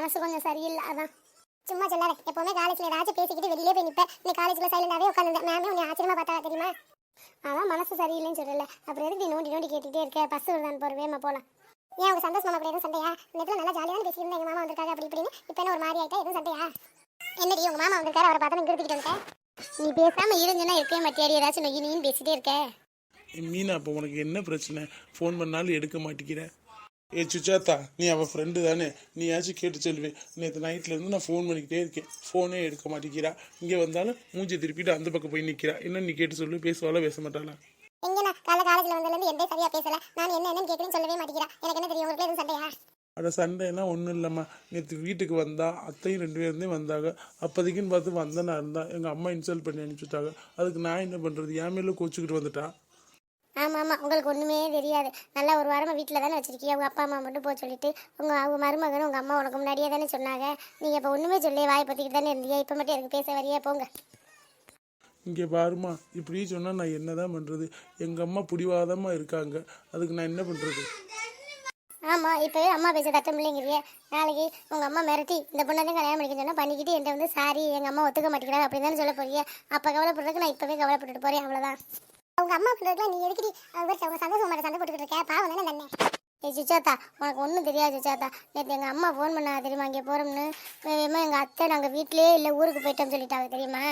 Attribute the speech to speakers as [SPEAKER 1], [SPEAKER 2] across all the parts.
[SPEAKER 1] மனசு கொஞ்சம் சரியில்லை அதான். சும்மா சொல்லாத, எப்பவுமே காலேஜ்ல ஏதாச்சும் பேசிக்கிட்டு வெளியே போய் நிற்பேன். நீ காலேஜ்ல சைலண்டாவே உட்காந்து மேமே உன்னை ஆச்சரியமா பார்த்தா தெரியுமா? அதான் மனசு சரியில்லைன்னு சொல்லல, அப்புறம் எதுக்கு நீ நோண்டி நோண்டி கேட்டுகிட்டே இருக்க? பஸ் வருதான்னு போறவேமா போலாம். ஏன் உங்க சந்தோஷ் மாமா கூட எதுவும் சண்டையா? நேற்று நல்லா ஜாலியாக பேசியிருந்தேன், எங்க மாமா வந்திருக்காங்க அப்படி இப்படின்னு. இப்போ என்ன ஒரு மாதிரி ஆயிட்டா? எதுவும் சண்டையா? என்னடி உங்க மாமா வந்திருக்காரு, அவரை பார்த்தா நிறுத்திக்கிட்டு வந்துட்டேன். நீ பேசாம இருந்துன்னா இருக்கவே மாட்டியாடி, ஏதாச்சும் நொய்யின்னு பேசிட்டே இருக்க.
[SPEAKER 2] மீனா, அப்போ உனக்கு என்ன பிரச்சனை? ஃபோன் பண்ணாலும் எடுக்க மாட்டேங்கிற. சுச்சாத்தா, நீ அவள் ஃப்ரெண்டு தானே, நீயாச்சும் கேட்டு சொல்லுவேன். நேற்று நைட்லேருந்து நான் ஃபோன் பண்ணிக்கிட்டே இருக்கேன், ஃபோனே எடுக்க மாட்டேங்கிறா. இங்கே வந்தாலும் மூஞ்சி திருப்பிட்டு அந்த பக்கம் போய் நிற்கிறா. என்ன நீ கேட்டு சொல்லு, பேசுவாளா பேச மாட்டாளா?
[SPEAKER 1] எங்கண்ணா காலேஜ்ல வந்ததுலேருந்து எந்த சரியா பேசல. நான் என்னன்னு கேட்கணும்னு சொல்லவே மாட்டேங்கிறா. எனக்கு என்ன தெரியும், உங்களுக்கு எதுவும் சண்டையா?
[SPEAKER 2] அட சண்டைலாம் ஒன்றும் இல்லைம்மா. நேற்று வீட்டுக்கு வந்தா, அத்தையும் 2 பேருந்தே வந்தாங்க. அப்போதைக்குன்னு பார்த்து வந்தனா இருந்தா எங்கள் அம்மா இன்சல்ட் பண்ணி அனுப்பிச்சுட்டாங்க. அதுக்கு நான் என்ன பண்ணுறது? என் மேலே கோச்சிக்கிட்டு வந்துட்டா.
[SPEAKER 1] ஆமாம் ஆமாம், உங்களுக்கு ஒன்றுமே தெரியாது. நல்லா ஒரு வாரமாக வீட்டில் தானே வச்சிருக்கீங்க. உங்கள் அப்பா அம்மா மட்டும் போக சொல்லிட்டு அவங்க மருமகனும் உங்கள் அம்மா உனக்கு முன்னாடியே தானே சொன்னாங்க. நீங்கள் இப்போ ஒன்றுமே சொல்லி வாய் பற்றிக்கிட்டு தானே இருந்தீங்க. இப்போ மட்டும் எனக்கு பேச வரியா? போங்க.
[SPEAKER 2] இங்கே பாருமா, இப்படி சொன்னால் நான் என்ன தான் பண்ணுறது? எங்கள் அம்மா பிடிவாதமாக இருக்காங்க, அதுக்கு நான் என்ன பண்ணுறது?
[SPEAKER 1] ஆமாம், இப்போவே அம்மா பேச தட்டம் இல்லைங்கிறிய. நாளைக்கு உங்கள் அம்மா மிரட்டி இந்த பொண்ணாதையும் கல்யாணம் பண்ணிக்க சொன்னால் பண்ணிக்கிட்டு என்கிட்ட வந்து சாரி எங்கள் அம்மா ஒத்துக்க மாட்டேங்கிறாங்க அப்படின்னு தானே சொல்ல போறீங்க. அப்போ கவலைப்படுறதுக்கு நான் இப்போவே கவலைப்பட்டுட்டு போகிறேன், அவ்வளோதான். அவங்க அம்மா பண்ணுறதுக்குலாம் நீ எதுக்கடி அவங்க சந்தோஷம் மாதிரி சண்டை போட்டுக்கிட்டு இருக்க? பாவம் தானே தண்ணே. ஏய் சுச்சாத்தா, உனக்கு ஒன்றும் தெரியாது சுச்சாத்தா. நேற்று எங்கள் அம்மா ஃபோன் பண்ணாங்க தெரியுமா? இங்கே போகிறோம்னு. வேகமாக எங்கள் அத்தை நாங்கள் வீட்டிலேயே இல்லை ஊருக்கு போயிட்டோம்னு சொல்லிட்டாங்க தெரியுமா?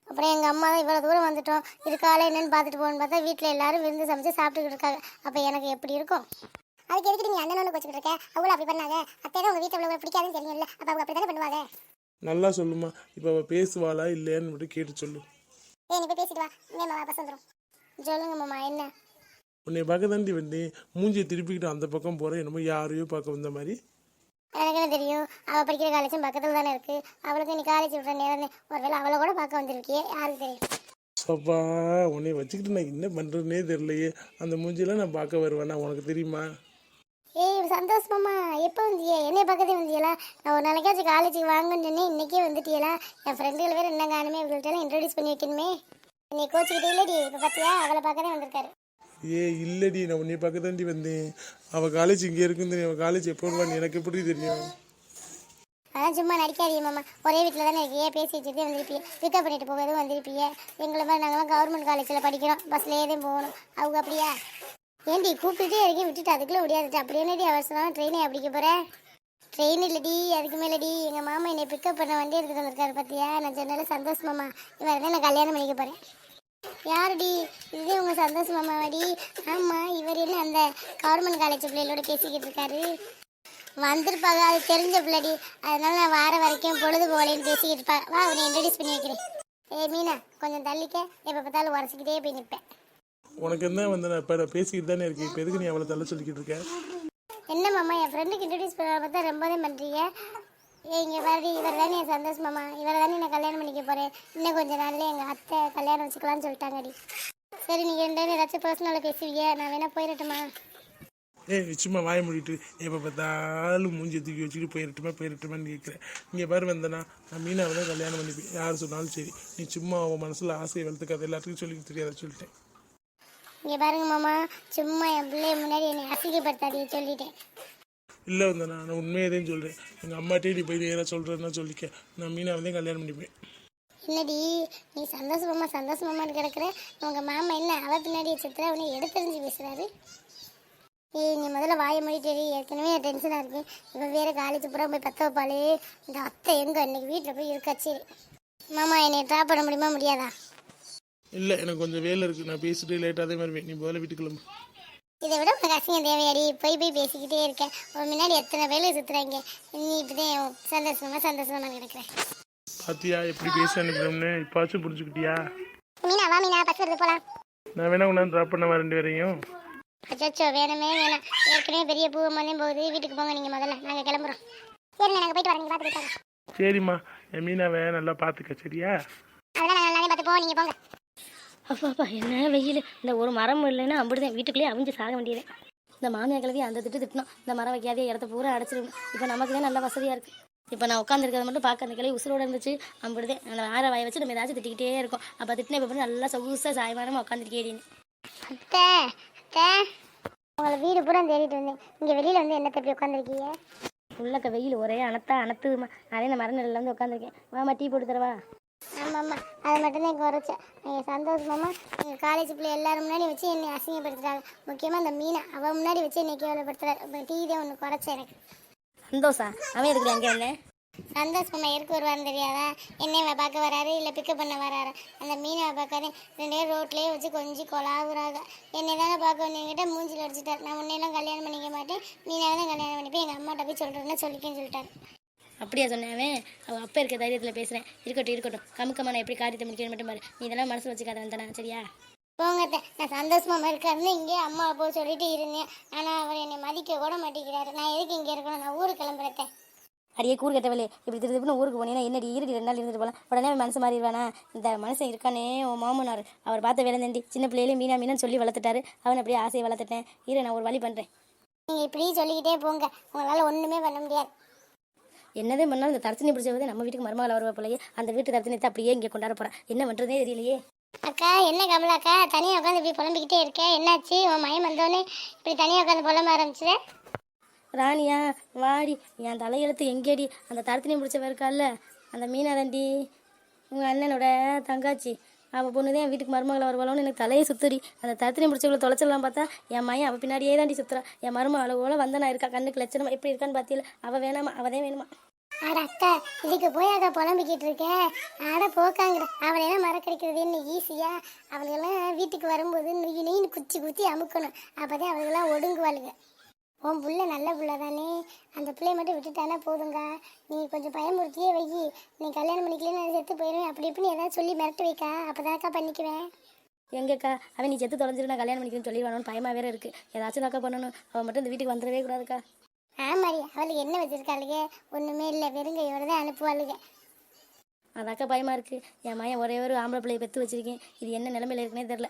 [SPEAKER 1] அப்புறம் எங்கள் அம்மா தான் இவ்வளோ தூரம் வந்துட்டோம், இதுக்கால என்னென்னு பார்த்துட்டு போகணுன்னு பார்த்தா வீட்டில் எல்லாரும் விருந்து சமைச்சு சாப்பிட்டுக்கிட்டு இருக்காங்க. அப்போ எனக்கு எப்படி இருக்கும்? அதுக்கு எதுக்கு நீ அண்ணனோட வச்சுக்கிட்டு இருக்க? அவ்வளோ அப்படி பண்ணாங்க. அத்தை தான் உங்கள் வீட்டில் அவ்வளோ பிடிக்காதுன்னு தெரியும்ல, அப்போ அவங்க அப்படி தானே பண்ணுவாங்க.
[SPEAKER 2] நல்லா சொல்லுமா, இப்போ அவள் பேசுவாளா இல்லையான்னு மட்டும் கேட்டு சொல்லு.
[SPEAKER 1] ஏய், நீ போய் பேசிட்டு வா, இங்கே வாபஸ் வந்துடும். சொல்லுங்க மாமா, என்ன?
[SPEAKER 2] உன்னை பார்க்க தாண்டி வந்தேன், மூஞ்சியை திருப்பிக்கிட்டு அந்த பக்கம் போகிறேன், என்னமோ யாரையோ பார்க்க வந்த மாதிரி.
[SPEAKER 1] எனக்கு என்ன தெரியும்? அவள் படிக்கிற காலேஜும் பக்கத்தில் தானே இருக்குது. அவளுக்கு நீ காலேஜ் விட்ற நேரம் ஒருவேளை அவளை கூட பார்க்க வந்திருக்கியே, யாருக்கு தெரியும்?
[SPEAKER 2] சப்பா, உன்னை வச்சுக்கிட்டு நான் என்ன பண்ணுறதுனே தெரியலையே. அந்த மூஞ்சியெல்லாம் நான் பார்க்க வருவேன்னா உனக்கு தெரியுமா?
[SPEAKER 1] ஏய் சந்தோஷமாம்மா, எப்போ வந்தியே? என்னைய பக்கத்தே வந்தியலா? நான் ஒரு நாளைக்காச்சும் காலேஜுக்கு வாங்கன்னு சொன்னேன், இன்றைக்கே வந்துட்டியலா? என் ஃப்ரெண்டுகள் வேறு என்ன காணுமே, இவங்கள்ட்ட இன்ட்ரடியூஸ் பண்ணி வைக்கணுமே. என்னை கோச்சிக்கிட்டே இல்லடி, இப்போ பார்த்தியா அவளை பார்க்க தான் வந்திருக்காரு.
[SPEAKER 2] இல்லடி, நான் உன்னை பார்க்க தாண்டி வந்தேன். அவள் காலேஜ் இங்கே இருக்குன்னு தெரியும். அவள் காலேஜ் எப்போ வருவான்னு எனக்கு எப்படி தெரியும்?
[SPEAKER 1] அதான் சும்மா நடிக்காதீங்க மாமா, ஒரே வீட்டில் தானே இருக்கியே, பேசி வச்சுட்டு வந்திருப்பியே, பிக்கப் பண்ணிட்டு போக எதுவும் வந்திருப்பியே. எங்களை மாதிரி நாங்களாம் கவர்மெண்ட் காலேஜில் படிக்கிறோம், பஸ்லேயே தான் போகணும். அவங்க அப்படியா? ஏன்டி கூப்பிட்டுட்டே இறக்கி விட்டுட்டு அதுக்குள்ளே முடியாது? அப்படி என்னடி அவசரம்? ட்ரெயினை அப்படிக்க போகிறேன்? ட்ரெயின் இல்லடி, அதுக்கு மேலடி எங்கள் மாமா என்னை பிக்கப் பண்ண வண்டி எடுத்துகிட்டு வந்திருக்காரு பார்த்தியா? நான் சொன்னால சந்தோஷ் மாமா, இவரை தான் நான் கல்யாணம் பண்ணிக்க போகிறேன். யாருடி இதே உங்கள் சந்தோஷ் மாமாவாடி? ஆமாம், இவர் என்ன அந்த கவர்மெண்ட் காலேஜ் பிள்ளைகளோட பேசிக்கிட்டு இருக்காரு. வந்திருப்பாங்க, அது தெரிஞ்ச பிள்ளைடி, அதனால நான் வார வரைக்கும் பொழுது போகலேன்னு பேசிக்கிட்டு இருப்பேன். வா, அவனை இன்ட்ரடியூஸ் பண்ணி வைக்கிறேன். ஏய் மீனா, கொஞ்சம் தள்ளிக்க, எப்போ பார்த்தாலும் உரசிக்கிட்டே போய் நிற்பேன்.
[SPEAKER 2] உனக்கு என்ன வந்து நான் இப்போ பேசிக்கிட்டு தானே இருக்கேன், இப்போ எதுக்கு நீ அவளை தள்ள சொல்லிக்கிட்டு இருக்க?
[SPEAKER 1] என்ன மாமா, என் ஃப்ரெண்டுக்கு இன்ட்ரடியூஸ் பண்ண பார்த்தா ரொம்பவே பண்ணுறீங்க. இங்கே பாரு, இவர் தானே என் சந்தோஷ் மாமா, இவரை தானே நான் கல்யாணம் பண்ணிக்க போகிறேன். இன்னும் கொஞ்சம் நாள்ல எங்கள் அத்தை கல்யாணம் வச்சுக்கலான்னு சொல்லிட்டாங்கடி. சரி, நீங்கள் ரெண்டு பேரும் ஏதாச்சும் பர்சனலாக பேசுவீங்க, நான் வேணா போயிடட்டுமா?
[SPEAKER 2] சும்மா வாய மூடிட்டு எப்போ பார்த்தாலும் மூஞ்சி தூக்கி வச்சுக்கிட்டு போயிடட்டுமான்னு கேட்குறேன். இங்கே பாரு வந்தனா, நான் மீனாவை தான் கல்யாணம் பண்ணிப்பேன், யார் சொன்னாலும் சரி. நீ சும்மா அவன் மனசில் ஆசையை வளர்த்துக்காத, எல்லாத்துக்கும் சொல்லிக்க தெரியாத சொல்லிட்டேன்.
[SPEAKER 1] இங்கே பாருங்க மாமா, சும்மா என் பிள்ளைய முன்னாடி என்னை அசிங்கப்படுத்தாதே சொல்லிட்டேன்.
[SPEAKER 2] இல்லை வந்தனா, நான் உண்மையை தான் சொல்கிறேன். எங்கள் அம்மாட்டே நீ போய் நேராக சொல்கிறேன்னா சொல்லிக்க, நான் மீனாவை தான் கல்யாணம் பண்ணிப்பேன்.
[SPEAKER 1] என்னடி நீ சந்தோஷமான்னு கிடக்குற? உங்கள் மாமா என்ன அவ பின்னாடி சித்திர அவனை எடுத்தறிஞ்சு பேசுகிறாரு? ஏய், நீ முதல்ல வாயை மூடிட்டு, ஏற்கனவே டென்ஷனாக இருக்கு. இப்போ வேறு காலேஜ் பூரா போய் பற்ற வைப்பாளே. இந்த அத்தை எங்கே இன்னைக்கு வீட்டில் போய் இருக்கா? சரி மாமா, என்னை ட்ராப் பண்ண முடியுமா முடியாதா?
[SPEAKER 2] இல்லை, எனக்கு கொஞ்சம் வேலை இருக்குது, நான் பேசிட்டு லேட்டாக தான் வருவேன். நீ முதல்ல வீட்டுக்கு கிளம்பு.
[SPEAKER 1] இதை விட உனக்கு அசிங்கம் தேவையாடி? போய் பேசிக்கிட்டே இருக்கேன். ஒரு முன்னாடி எத்தனை வேலை சுற்றுறாங்க, நீ இப்போ தான் சந்தோஷமா கிடக்குறேன்.
[SPEAKER 2] பாத்தியா எப்படி பேச அனுப்புறோம்னு? இப்பாச்சும் புரிஞ்சுக்கிட்டியா?
[SPEAKER 1] மீனா வா மீனா, பஸ் வருது போகலாம்.
[SPEAKER 2] நான் வேணா உன்ன ட்ராப் பண்ண 2 பேரையும்.
[SPEAKER 1] அச்சோ வேணாம், ஏற்கனவே பெரிய பூவம்மாலையும் போகுது. வீட்டுக்கு போங்க நீங்கள் முதல்ல, நாங்கள் கிளம்புறோம். சரி, நாங்கள் போயிட்டு வரோம், பார்த்து போயிட்டாங்க.
[SPEAKER 2] சரிம்மா, என் மீனாவை நல்லா பார்த்துக்க, சரியா?
[SPEAKER 1] அதெல்லாம் நாங்கள் நல்லாவே பார்த்து போவோம், நீங்கள் போங்க.
[SPEAKER 3] அப்பா என்ன வெயில்! இந்த ஒரு மரம் இல்லைன்னா அப்படிதான் வீட்டுக்குள்ளேயே அவிஞ்சு சாக வேண்டியது. இந்த மாமியார் கிழவி அந்த திட்டணும், இந்த மரம் வைக்காதே இடத்த பூரா அடைச்சிருக்கணும். இப்போ நமக்கு தான் நல்ல வசதியாக இருக்குது. இப்போ நான் உட்காந்துருக்கிறத மட்டும் பார்க்க அந்த கிளவி உசுரோடு இருந்துச்சு. அப்படிதான் அந்த ஆற வாயை வச்சு நம்ம ஏதாச்சும் திட்டிக்கிட்டே இருக்கும். அப்போ திட்டின இப்போ நல்லா சொகுசாக சாயமானமாக உட்காந்துருக்கேடின்னு.
[SPEAKER 1] அத்தை அத்தை, உங்களை வீடு பூரா தேடிட்டு வந்தேன். இங்கே வெளியில் வந்து என்ன தப்பி உட்காந்துருக்கீங்க?
[SPEAKER 3] உள்ளக்க வெயில் ஒரே அணத்துமா. அதே இந்த மரநிலையில் வந்து உட்காந்துருக்கேன். வாமா டீ போட்டு தரவா?
[SPEAKER 1] ஆமாம்மா, அதை மட்டும்தான் குறைச்சேன். நீங்கள் சந்தோஷமாம்மா எங்கள் காலேஜ் பிள்ளை எல்லாரும் முன்னாடி வச்சு என்னை அசிங்கப்படுத்துறாங்க. முக்கியமாக அந்த மீனை அவள் முன்னாடி வச்சு என்னை கேவலப்படுத்துறாரு. இப்போ டீ தான் ஒன்று குறைச்சேன் எனக்கு.
[SPEAKER 3] சந்தோஷா அவன் எதுக்குல எங்கே என்ன
[SPEAKER 1] சந்தோஷமா இருக்கு வருவாருன்னு தெரியாதா? என்னைய பார்க்க வராரு இல்லை பிக்கப் பண்ண வராரு. அந்த மீனை பார்க்காதே 2 பேரும் ரோட்லேயே வச்சு கொஞ்சம் கொலாவுறாங்க. என்னை தானே பார்க்க வந்தீங்கிட்ட மூஞ்சில் அடிச்சுட்டார். நான் உன்னையெல்லாம் கல்யாணம் பண்ணிக்க மாட்டேன், மீனாக தான் கல்யாணம் பண்ணிப்பேன், எங்கள் அம்மாட்ட போய் சொல்கிறேன்னா சொல்லிக்கேன்னு சொல்லிட்டாரு.
[SPEAKER 3] அப்படியா சொன்னேன்? அவள் அப்போ இருக்க தைரியத்தில் பேசுகிறேன். இருக்கட்டும் கமுக்கம்மா, நான் எப்படி காரியத்தை முடிக்கணும் மட்டும் பாரு. நீ இதெல்லாம் மனசு வச்சுக்காத வந்தானா சரியா?
[SPEAKER 1] போங்கத்த, நான் சந்தோஷமா இருக்காருன்னு இங்கே அம்மா அப்போ சொல்லிட்டு இருந்தேன். ஆனால் அவர் என்னை மதிக்க கூட மாட்டேங்கிறாரு. நான் எதுக்கு இங்கே இருக்கணும்? நான் ஊருக்கு கிளம்புறேன்.
[SPEAKER 3] அடியே கூறு கட்டவில்லை. இப்படி திருப்பி ஊருக்கு போனீங்கன்னா என்னடி 2 நாள் இருந்துட்டு போகலாம். உடனே மனசு மாறிடுவானா? இந்த மனுஷன் இருக்கானே உன் மாமனார், அவர் பார்த்த வேலை தண்டி சின்ன பிள்ளையிலே மீனான்னு சொல்லி வளர்த்துட்டாரு. அவன் அப்படியே ஆசையை வளர்த்துட்டேன். நான் ஒரு வழி பண்ணுறேன்.
[SPEAKER 1] நீங்கள் இப்படி சொல்லிக்கிட்டே போங்க, உங்களால் ஒன்றுமே பண்ண முடியாது.
[SPEAKER 3] என்னதே பண்ணாலும் இந்த தரத்தினி பிடிச்சவதே நம்ம வீட்டுக்கு மருமகள் வருவா போலயே. அந்த வீட்டு தரத்தினத்தை அப்படியே இங்கே கொண்டாட போகிறேன். என்ன பண்ணுறதே தெரியலையே.
[SPEAKER 1] அக்கா, என்ன கமலாக்கா தனியாக உட்காந்து இப்படி புலம்பிக்கிட்டே இருக்கேன்? என்னாச்சு? உன் மயம் வந்தோடனே இப்படி தனியாக உட்காந்து புலம்ப ஆரம்பிச்சுது?
[SPEAKER 3] ராணியா வாடி, என் தலையெழுத்து எங்கேடி? அந்த தரத்தினி பிடிச்சவ இருக்கால்ல, அந்த மீனாதண்டி, உங்கள் அண்ணனோட தங்காச்சி, அவள் பொண்ணுதான் என் வீட்டுக்கு மருமகளை வருவாளோன்னு எனக்கு தலையை சுத்துடி. அந்த தரத்தினி பிடிச்சவளை தொலைச்சிடலாம் பார்த்தா என் மையன் அவள் பின்னாடியே தாண்டி சுத்துறா. என் மருமக அளவோல வந்தனா இருக்கா, கண்ணுக்கு லட்சணமா எப்படி இருக்கான்னு பார்த்தியில? அவள் வேணாமா, அவதே வேணுமா?
[SPEAKER 1] ஆட அக்கா, இதுக்கு போய் அக்கா புலம்பிக்கிட்டு இருக்கேன். ஆட போக்காங்கிற அவளையெல்லாம் மறக்கடிக்கிறது என்ன ஈஸியா? அவளுக்கெல்லாம் வீட்டுக்கு வரும்போது நெய்னு குச்சி அமுக்கணும். அப்போதான் அவளுக்கெல்லாம் ஒடுங்குவாளுங்க. உன் புள்ள நல்ல புள்ள தானே, அந்த பிள்ளைய மட்டும் விட்டுட்டானா போதுங்க. நீ கொஞ்சம் பயமுறுத்தியே வை. நீ கல்யாணம் பண்ணிக்கலன்னு நான் செத்து போயிடுவேன் அப்படி இப்படின்னு ஏதாவது சொல்லி மிரட்டு வைக்கா, அப்போதாக்கா பண்ணிக்குவேன்.
[SPEAKER 3] எங்கக்கா அவன் நீ செத்து தொலைஞ்சிட்டு நான் கல்யாணம் பண்ணிக்கிறேன்னு சொல்லிடுவானு பயமாக வேற இருக்குது. ஏதாச்சும் தாக்கா பண்ணணும். அவன் மட்டும் இந்த வீட்டுக்கு வந்துடவே கூடாதுக்கா.
[SPEAKER 1] ஆமாடி, அவளுக்கு என்ன வச்சிருக்காளுங்க? ஒன்றுமே இல்லை, வெறுங்கையோட தான் அனுப்புவாளுங்க.
[SPEAKER 3] அதாக்கா பயமாக இருக்குது. என் மகன் ஒரே ஒரு ஆம்பளை பிள்ளையை பெற்று வச்சிருக்கேன். இது என்ன நிலைமையில இருக்குன்னே தெரில.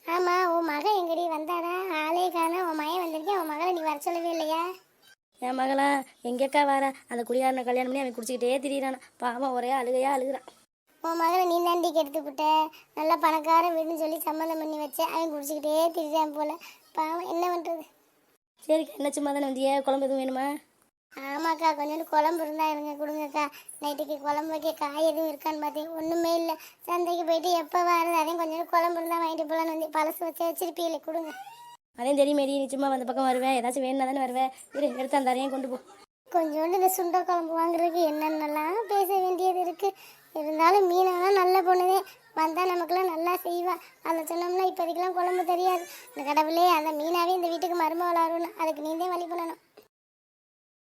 [SPEAKER 1] ஆமாம், உன் மகன் எங்கடி வந்தாடா? ஆளே காணா. உன் மகன் வந்திருக்கேன், உன் மகளை நீ வர சொல்லவே இல்லையா?
[SPEAKER 3] என் மகளா எங்கேக்கா வாரா? அந்த குடியாரனை கல்யாணம் பண்ணி அவன் குடிச்சிக்கிட்டே திரியிறான். பாவம் ஒரே அழுகிறான்.
[SPEAKER 1] உன் மகளை நீ தாண்டி கெடுத்து விட்ட. நல்லா பணக்கார வீடுன்னு சொல்லி சம்மந்தம் பண்ணி வச்ச, அவன் குடிச்சிக்கிட்டே திரியான் போல. பாவம், என்ன பண்ணுறது?
[SPEAKER 3] சரிக்கா, என்ன சும்மா தானே வந்தியா? குழம்பு எதுவும் வேணுமா?
[SPEAKER 1] ஆமாக்கா, கொஞ்சோண்டு குழம்பு இருந்தா இருங்க கொடுங்கக்கா. நைட்டுக்கு குழம்பு வைக்க காய் எதுவும் இருக்கான்னு பார்த்தேன், ஒன்றுமே இல்லை. சந்தைக்கு போயிட்டு எப்போ வரது? அதையும் கொஞ்சோண்டு குழம்பு இருந்தால் வாங்கிட்டு போகலான்னு வந்து பழசு வச்சு வச்சிருப்பீங்களே, கொடுங்க.
[SPEAKER 3] அதையும் தெரியுமேடி, நீ சும்மா அந்த பக்கம் வருவேன், ஏதாச்சும் வேணும்னா தானே வருவேன். எடுத்து அந்த அறையும் கொண்டு போ.
[SPEAKER 1] கொஞ்சோண்டு இந்த சுண்டை குழம்பு வாங்குறதுக்கு என்னென்னலாம் பேச வேண்டியது இருக்குது. இருந்தாலும் மீனெல்லாம் நல்ல பொண்ணுதே, வந்தால் நமக்குலாம் நல்லா செய்வா. அதை சொன்னோம்னா இப்போதைக்கெல்லாம் குழம்பு தெரியாது. இந்த கடவுளே அந்த மீனாவே இந்த வீட்டுக்கு மருமகள் வரணும், அதுக்கு நீந்தே வழி பண்ணணும்.